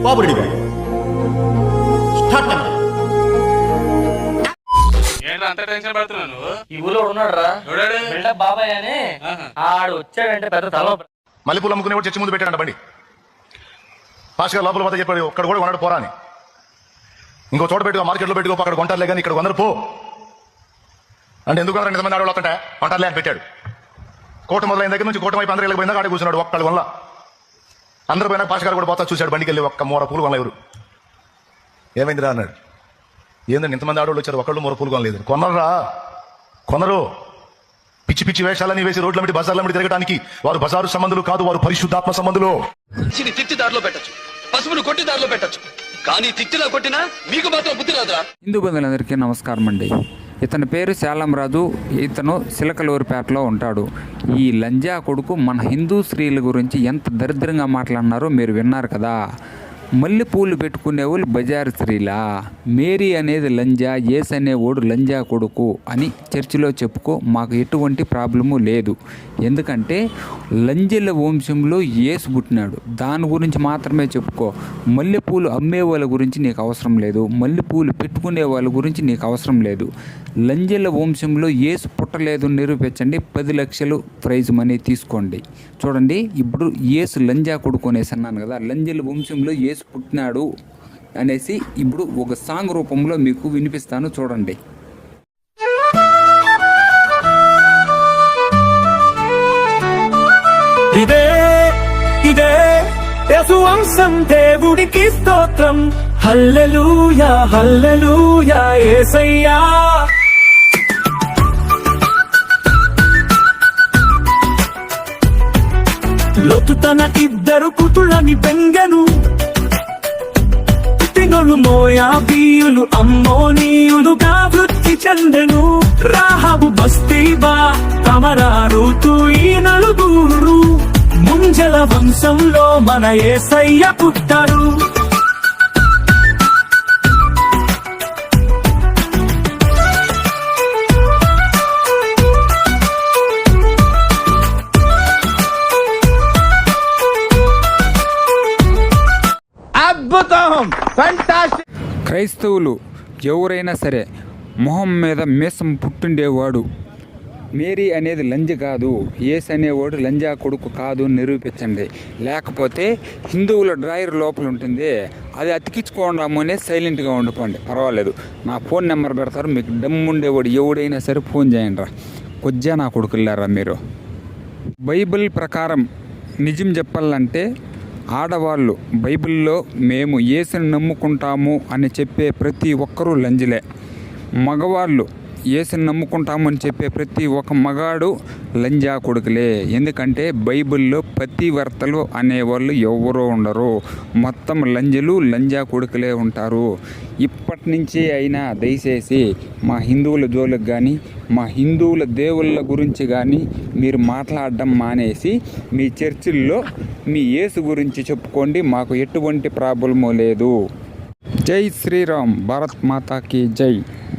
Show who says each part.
Speaker 1: బాబుడి start
Speaker 2: అంత tension పడుతున్నాను.
Speaker 3: ఈ ఊళ్ళో ఉన్నాడు రా బిల్డప్ బాబాయ్ అని. ఆడు వచ్చాడంటే పెద్ద తల.
Speaker 4: మల్లెపూలు అమ్ముకునే చర్చి ముందు పెట్టాడంట బండి. పాస్ గారు లోపల పోతే చెప్పాడు ఒక్కడ కూడా కొనడు పోరా అని. ఇంకో చోట పెట్టుకో, మార్కెట్లో పెట్టుకో, అక్కడ కొంటారులే కానీ ఇక్కడ కొందరు పో అంటే ఎందుకు కొనరు? నిజమైన ఆడవాళ్ళు వస్తుంటే కొంటారులే అని పెట్టాడు. కోట మొదలైన దగ్గర నుంచి కోట వైపు అందరూ వెళ్ళిపోయిందా ఆడే కూర్చున్నాడు ఒక్కళ్ళ వల్ల. అందరూ పోయినా పాస్ గారు కూడా పోతా చూశాడు బండికి వెళ్ళి ఒక్క మూర పూలు కొనలేరు. ఏమైందిరా అన్నాడు. ఏందండి ఇంతమంది ఆడవాళ్ళు వచ్చారు ఒక్కళ్ళు మూర పూలు కొనలేదు. కొనరా కొనరు. పిచ్చి పిచ్చి వేషాలని వేసి రోడ్ల మీద బజార్ల మీద తిరగడానికి వారు బజారు సంబంధులు కాదు, వారు పరిశుద్ధాత్మ సంబంధులు.
Speaker 5: తిట్టి దారిలో పెట్టచ్చు, పసుపును కొట్టి దారిలో పెట్టచ్చు, కానీ తిట్టిలా కొట్టినా మీకు మాత్రం బుద్ధి రాదురా.
Speaker 6: హిందూ బంధువులందరికీ నమస్కారం అండి. ఇతని పేరు శాలంరాజు. ఇతను సిలకలూరిపేటలో ఉంటాడు. ఈ లంజా కొడుకు మన హిందూ స్త్రీల గురించి ఎంత దరిద్రంగా మాట్లాడినారో మీరు విన్నారు కదా. మల్లెపూలు పెట్టుకునే వాళ్ళు బజారు స్త్రీలా, మేరీ అనేది లంజా, యేసు అనేవాడు లంజా కొడుకు అని చర్చిలో చెప్పుకో, మాకు ఎటువంటి ప్రాబ్లము లేదు. ఎందుకంటే లంజల వంశంలో యేసు పుట్టినాడు, దాని గురించి మాత్రమే చెప్పుకో. మల్లెపూలు అమ్మే వాళ్ళ గురించి నీకు అవసరం లేదు, మల్లెపూలు పెట్టుకునే వాళ్ళ గురించి నీకు అవసరం లేదు. లంజల వంశంలో యేసు పుట్టలేదు నిరూపించండి, 10 లక్షలు ప్రైజ్ మనీ తీసుకోండి. చూడండి, ఇప్పుడు యేసు లంజా కొడుకు అనేసి అన్నాను కదా, లంజల వంశంలో యేసు పుట్టినాడు అనేసి ఇప్పుడు ఒక సాంగ్ రూపంలో మీకు వినిపిస్తాను, చూడండి.
Speaker 7: ఇదే ఇదే యేసు వంశం, దేవుడికి స్తోత్రం. హల్లెలూయా హల్లెలూయా యేసయ్యా. లోతు తన 2 కూతుళ్ళని పెంగెను. పుట్టినోళ్ళు మోయాబీయులు, అమ్మోనీయులుగా వృత్తి చెందెను. రాహాబు, బస్తీబా, తమరా, రూతు, ఈ 4 ముంజల వంశంలో మన యేసయ్య పుట్టారు.
Speaker 6: క్రైస్తవులు ఎవరైనా సరే మొహం మీద మీసం పుట్టిండేవాడు మేరీ అనేది లంజ కాదు, యేసు అనేవాడు లంజా కొడుకు కాదు నిరూపించండి. లేకపోతే హిందువుల డ్రాయర్ లోపల ఉంటుంది, అది అతికించుకోవడమనే సైలెంట్గా ఉండిపోండి, పర్వాలేదు. నా ఫోన్ నెంబర్ పెడతారు, మీకు దమ్ముండేవాడు ఎవడైనా సరే ఫోన్ చేయండి రా. కొద్దిగా నా కొడుకులారా మీరు. బైబిల్ ప్రకారం నిజం చెప్పాలంటే ఆడవాళ్ళు బైబిల్లో మేము యేసుని నమ్ముకుంటాము అని చెప్పే ప్రతి ఒక్కరూ లంజలే. మగవాళ్ళు యేసుని నమ్ముకుంటాము అని చెప్పే ప్రతి ఒక్క మగాడు లంజా కొడుకులే. ఎందుకంటే బైబిల్లో పతివర్తలు అనేవాళ్ళు ఎవరూ ఉండరు, మొత్తం లంజలు లంజా కొడుకులే ఉంటారు. ఇప్పటి నుంచి అయినా దయచేసి మా హిందువుల జోలికి కానీ మా హిందువుల దేవుళ్ళ గురించి కానీ మీరు మాట్లాడడం మానేసి మీ చర్చిల్లో మీ యేసు గురించి చెప్పుకోండి, మాకు ఎటువంటి ప్రాబ్లము లేదు. జై శ్రీరామ్, భారత్ మాతాకి జై.